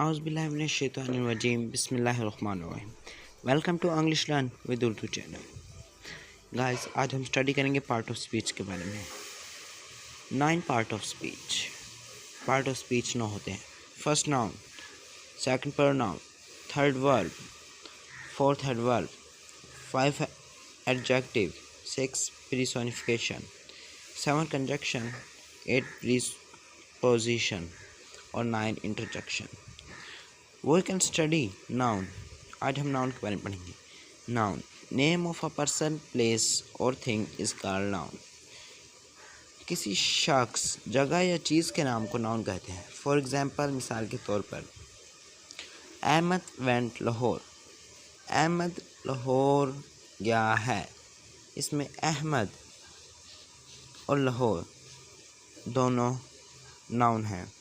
Auzubillahiminash-shaytanir-rajim. Bismillahir-rahmanir-rahim. Welcome to English learn with Urdu channel. Guys, आज हम study करेंगे part of speech के बारे में। 9 पार्ट ऑफ स्पीच 9 होते हैं। First noun, second pronoun, third verb, fourth adverb, 5 adjective, 6 personification, 7 conjunction, 8 preposition और 9 interjection. We can study noun. आज हम नाउन के बारे में पढ़ेंगे। Noun, name of a person, place और थिंग इज कॉल्ड नाउन। किसी शख्स, जगह या चीज़ के नाम को नाउन कहते हैं। फॉर एग्जाम्पल, मिसाल के तौर पर, अहमद वेंट लाहौर। अहमद लाहौर गया है। इसमें अहमद और लाहौर दोनों नाउन हैं।